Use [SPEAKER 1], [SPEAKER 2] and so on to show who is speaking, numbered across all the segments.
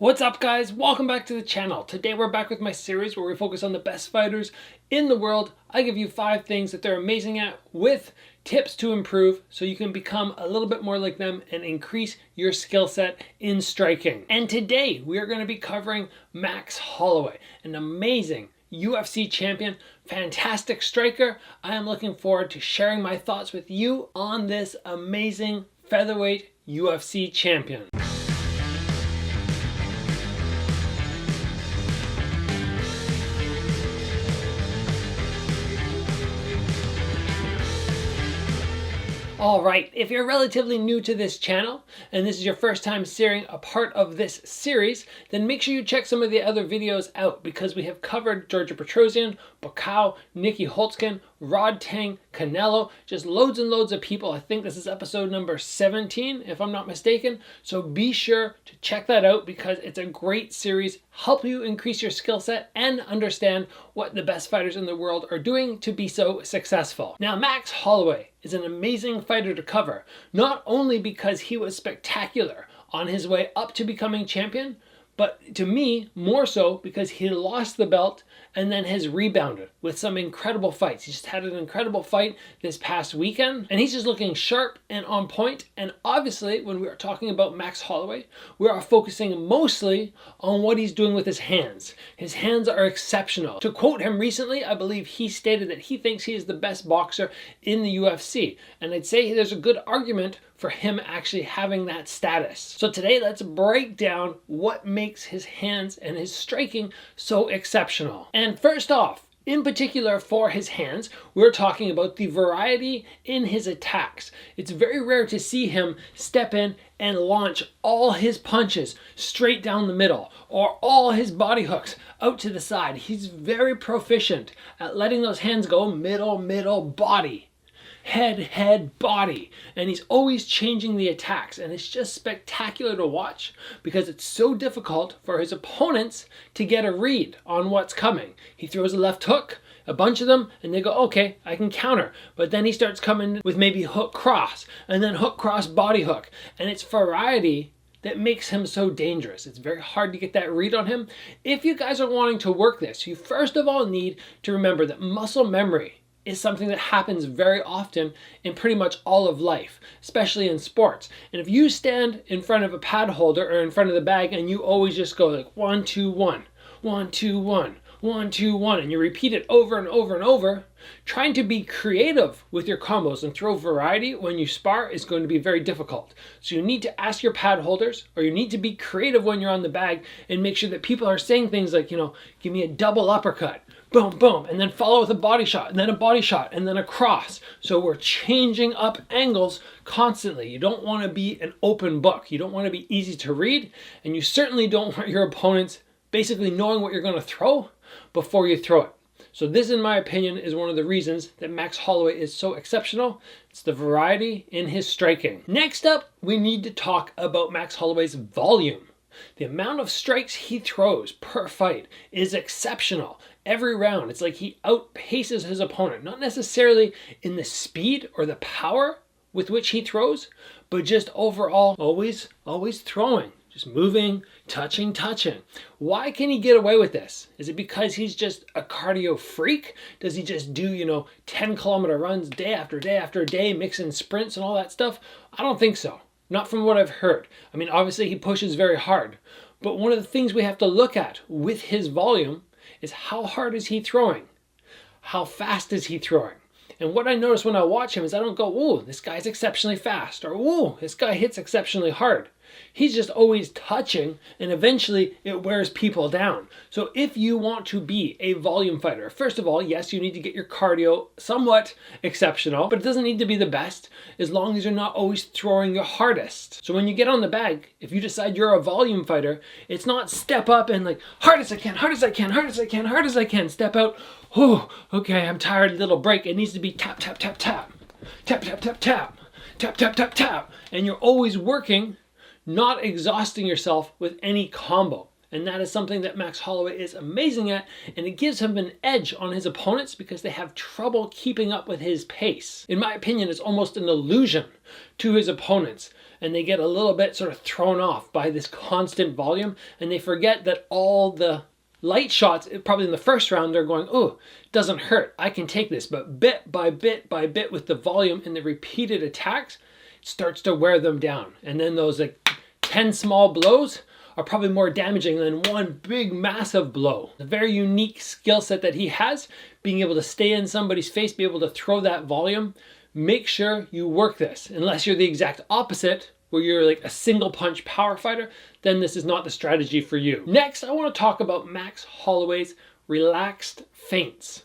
[SPEAKER 1] What's up, guys? Welcome back to the channel. Today we're back with my series where we focus on the best fighters in the world. I give you 5 things that they're amazing at with tips to improve so you can become a little bit more like them and increase your skill set in striking. And today we are going to be covering Max Holloway, an amazing UFC champion, fantastic striker. I am looking forward to sharing my thoughts with you on this amazing featherweight UFC champion. Alright, if you're relatively new to this channel and this is your first time seeing a part of this series, then make sure you check some of the other videos out because we have covered Georgia Petrosian, Buakaw, Nikki Holtzkin, Rod Tang, Canelo, just loads and loads of people. I think this is episode number 17 if I'm not mistaken. So be sure to check that out because it's a great series, help you increase your skill set and understand what the best fighters in the world are doing to be so successful. Now, Max Holloway is an amazing fighter to cover, not only because he was spectacular on his way up to becoming champion, but to me, more so because he lost the belt and then has rebounded with some incredible fights. He just had an incredible fight this past weekend, and he's just looking sharp and on point. And obviously, when we are talking about Max Holloway, we are focusing mostly on what he's doing with his hands. His hands are exceptional. To quote him recently, I believe he stated that he thinks he is the best boxer in the UFC. And I'd say there's a good argument for him actually having that status. So today, let's break down what makes his hands and his striking so exceptional. And first off, in particular for his hands, we're talking about the variety in his attacks. It's very rare to see him step in and launch all his punches straight down the middle or all his body hooks out to the side. He's very proficient at letting those hands go middle, body. Head, body, and he's always changing the attacks, and it's just spectacular to watch because it's so difficult for his opponents to get a read on what's coming. He throws a left hook, a bunch of them, and they go, okay, I can counter, but then he starts coming with maybe hook cross and then hook cross body hook, and it's variety that makes him so dangerous. It's very hard to get that read on him. If you guys are wanting to work this, you first of all need to remember that muscle memory is something that happens very often in pretty much all of life, especially in sports. And if you stand in front of a pad holder or in front of the bag and you always just go like 1, 2, 1, 1, 2, 1, 1, 2, 1, and you repeat it over and over and over, trying to be creative with your combos and throw variety when you spar is going to be very difficult. So you need to ask your pad holders, or you need to be creative when you're on the bag and make sure that people are saying things like, give me a double uppercut, boom, boom, and then follow with a body shot, and then a body shot, and then a cross. So we're changing up angles constantly. You don't want to be an open book. You don't want to be easy to read, and you certainly don't want your opponents basically knowing what you're going to throw before you throw it. So this, in my opinion, is one of the reasons that Max Holloway is so exceptional. It's the variety in his striking. Next up, we need to talk about Max Holloway's volume. The amount of strikes he throws per fight is exceptional. Every round, it's like he outpaces his opponent, not necessarily in the speed or the power with which he throws, but just overall always throwing, just moving, touching. Why can he get away with this? Is it because he's just a cardio freak? Does he just do, 10-kilometer runs day after day after day, mixing sprints and all that stuff? I don't think so. Not from what I've heard. I mean, obviously he pushes very hard, but one of the things we have to look at with his volume is how hard is he throwing? How fast is he throwing? And what I notice when I watch him is I don't go, "Ooh, this guy's exceptionally fast," or "Ooh, this guy hits exceptionally hard." He's just always touching, and eventually it wears people down. So if you want to be a volume fighter, first of all, yes, you need to get your cardio somewhat exceptional, but it doesn't need to be the best as long as you're not always throwing your hardest. So when you get on the bag, if you decide you're a volume fighter, it's not step up and like hard as I can, step out. Oh, okay, I'm tired, little break. It needs to be tap, tap, tap, tap, tap, tap, tap, tap, tap, tap, tap, tap. And you're always working, not exhausting yourself with any combo. And that is something that Max Holloway is amazing at, and it gives him an edge on his opponents because they have trouble keeping up with his pace. In my opinion, it's almost an illusion to his opponents and they get a little bit sort of thrown off by this constant volume, and they forget that all the light shots, probably in the first round, they're going, oh, it doesn't hurt, I can take this. But bit by bit by bit, with the volume and the repeated attacks, it starts to wear them down. And then those like 10 small blows are probably more damaging than one big massive blow. The very unique skill set that he has, being able to stay in somebody's face, be able to throw that volume. Make sure you work this. Unless you're the exact opposite, where you're like a single punch power fighter, then this is not the strategy for you. Next, I want to talk about Max Holloway's relaxed feints.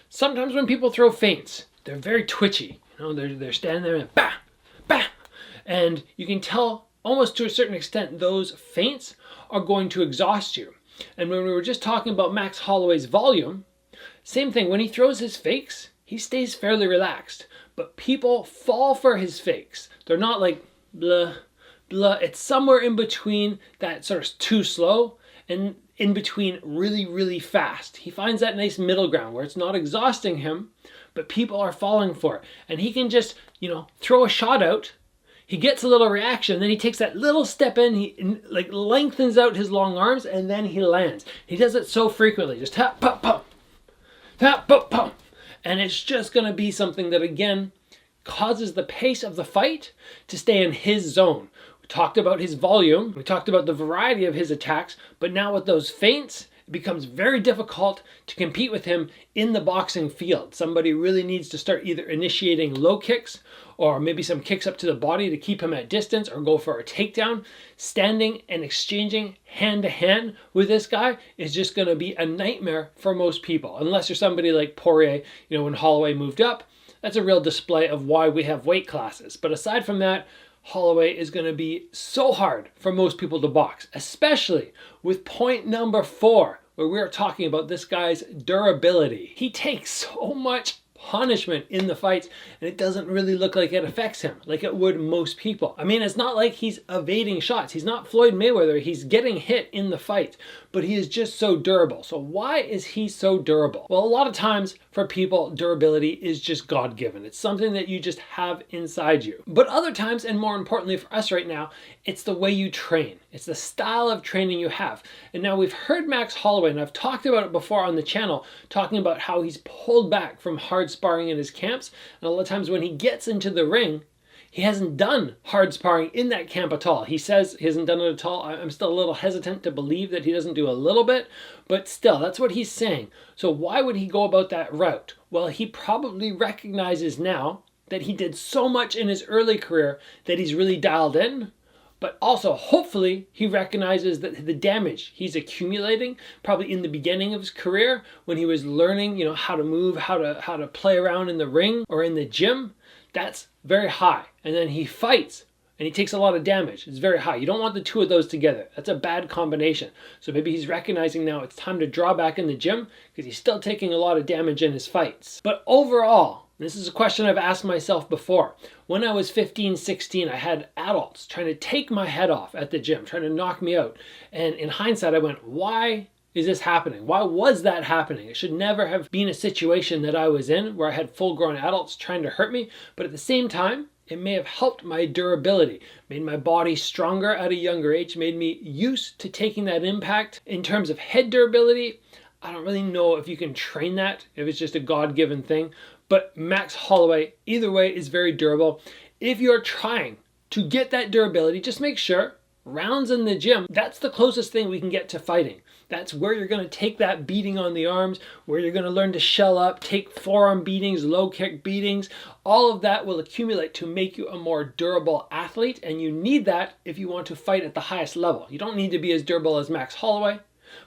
[SPEAKER 1] Sometimes when people throw feints, they're very twitchy. You know, they're standing there and bah, bah, and you can tell almost to a certain extent those feints are going to exhaust you. And when we were just talking about Max Holloway's volume, same thing. When he throws his fakes, he stays fairly relaxed, but people fall for his fakes. They're not like blah, blah. It's somewhere in between that sort of too slow and in between really, really fast. He finds that nice middle ground where it's not exhausting him, but people are falling for it. And he can just, you know, throw a shot out. He gets a little reaction, then he takes that little step in, he like lengthens out his long arms, and then he lands. He does it so frequently, just tap, pop, pop, tap, pop, pop. And it's just gonna be something that, again, causes the pace of the fight to stay in his zone. We talked about his volume, we talked about the variety of his attacks, but now with those feints, it becomes very difficult to compete with him in the boxing field. Somebody really needs to start either initiating low kicks or maybe some kicks up to the body to keep him at distance, or go for a takedown. Standing and exchanging hand to hand with this guy is just going to be a nightmare for most people. Unless you're somebody like Poirier, you know, when Holloway moved up, that's a real display of why we have weight classes. But aside from that, Holloway is going to be so hard for most people to box, especially with point number 4, where we're talking about this guy's durability. He takes so much punishment in the fights, and it doesn't really look like it affects him like it would most people. I mean, it's not like he's evading shots. He's not Floyd Mayweather. He's getting hit in the fight, but he is just so durable. So why is he so durable? Well, a lot of times for people, durability is just God-given. It's something that you just have inside you. But other times, and more importantly for us right now, it's the way you train. It's the style of training you have. And now we've heard Max Holloway, and I've talked about it before on the channel, talking about how he's pulled back from hard sparring in his camps. And a lot of times when he gets into the ring, he hasn't done hard sparring in that camp at all. He says he hasn't done it at all. I'm still a little hesitant to believe that he doesn't do a little bit, but still, that's what he's saying. So why would he go about that route? Well, he probably recognizes now that he did so much in his early career that he's really dialed in. But also, hopefully, he recognizes that the damage he's accumulating, probably in the beginning of his career, when he was learning, you know, how to move, how to play around in the ring or in the gym, that's very high. And then he fights, and he takes a lot of damage. It's very high. You don't want the two of those together. That's a bad combination. So maybe he's recognizing now it's time to draw back in the gym, because he's still taking a lot of damage in his fights. But overall, this is a question I've asked myself before. When I was 15, 16, I had adults trying to take my head off at the gym, trying to knock me out. And in hindsight, I went, why is this happening? Why was that happening? It should never have been a situation that I was in where I had full-grown adults trying to hurt me. But at the same time, it may have helped my durability, made my body stronger at a younger age, made me used to taking that impact. In terms of head durability, I don't really know if you can train that, if it's just a God-given thing. But Max Holloway, either way, is very durable. If you're trying to get that durability, just make sure rounds in the gym, that's the closest thing we can get to fighting. That's where you're going to take that beating on the arms, where you're going to learn to shell up, take forearm beatings, low kick beatings. All of that will accumulate to make you a more durable athlete, and you need that if you want to fight at the highest level. You don't need to be as durable as Max Holloway,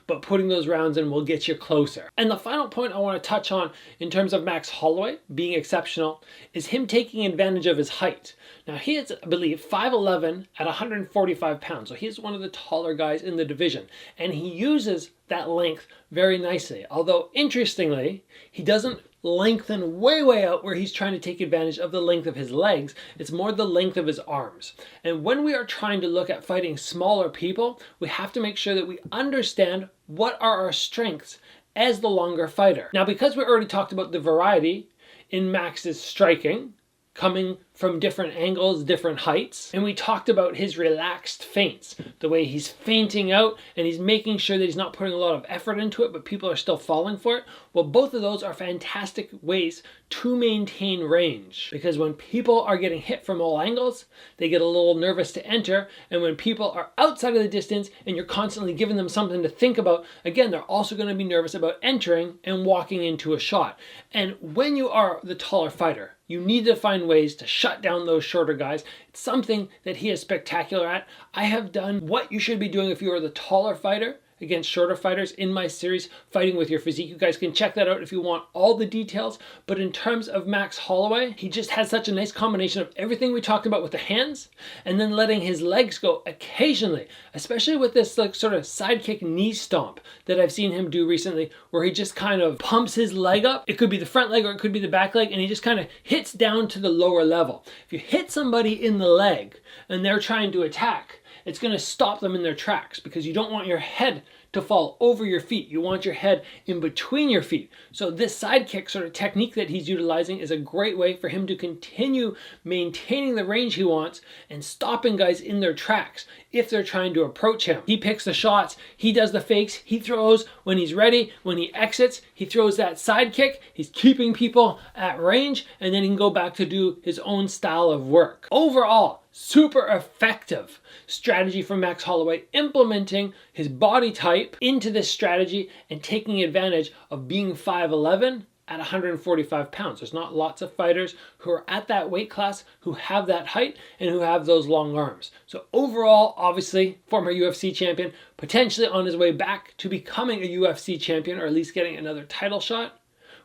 [SPEAKER 1] but putting those rounds in will get you closer. And the final point I want to touch on in terms of Max Holloway being exceptional is him taking advantage of his height. Now he is, I believe, 5'11" at 145 pounds. So he's one of the taller guys in the division. And he uses that length very nicely. Although, interestingly, he doesn't lengthen way out where he's trying to take advantage of the length of his legs. It's more the length of his arms. And when we are trying to look at fighting smaller people, we have to make sure that we understand what are our strengths as the longer fighter. Now, because we already talked about the variety in Max's striking, coming from different angles, different heights. And we talked about his relaxed feints, the way he's feinting out and he's making sure that he's not putting a lot of effort into it, but people are still falling for it. Well, both of those are fantastic ways to maintain range, because when people are getting hit from all angles, they get a little nervous to enter. And when people are outside of the distance and you're constantly giving them something to think about, again, they're also going to be nervous about entering and walking into a shot. And when you are the taller fighter, you need to find ways to shut down those shorter guys. It's something that he is spectacular at. I have done what you should be doing if you are the taller fighter against shorter fighters in my series, Fighting With Your Physique. You guys can check that out if you want all the details. But in terms of Max Holloway, he just has such a nice combination of everything we talked about with the hands and then letting his legs go occasionally, especially with this like sort of sidekick knee stomp that I've seen him do recently, where he just kind of pumps his leg up. It could be the front leg or it could be the back leg, and he just kind of hits down to the lower level. If you hit somebody in the leg and they're trying to attack, it's going to stop them in their tracks, because you don't want your head to fall over your feet. You want your head in between your feet. So this sidekick sort of technique that he's utilizing is a great way for him to continue maintaining the range he wants and stopping guys in their tracks if they're trying to approach him. He picks the shots, he does the fakes, he throws when he's ready, when he exits, he throws that sidekick, he's keeping people at range, and then he can go back to do his own style of work. Overall, super effective strategy from Max Holloway, implementing his body type into this strategy and taking advantage of being 5'11" at 145 pounds. There's not lots of fighters who are at that weight class who have that height and who have those long arms. So overall, obviously, former UFC champion, potentially on his way back to becoming a UFC champion, or at least getting another title shot.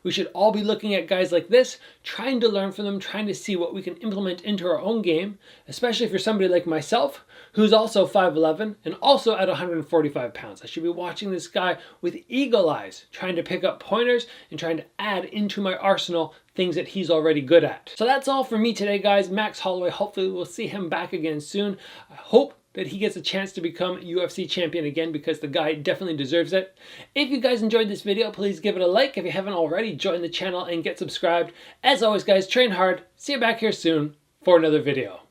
[SPEAKER 1] We should all be looking at guys like this, trying to learn from them, trying to see what we can implement into our own game, especially if you're somebody like myself, who's also 5'11" and also at 145 pounds. I should be watching this guy with eagle eyes, trying to pick up pointers and trying to add into my arsenal things that he's already good at. So that's all for me today, guys. Max Holloway, hopefully we'll see him back again soon. I hope that he gets a chance to become UFC champion again, because the guy definitely deserves it. If you guys enjoyed this video, please give it a like. If you haven't already, join the channel and get subscribed. As always, guys, train hard. See you back here soon for another video.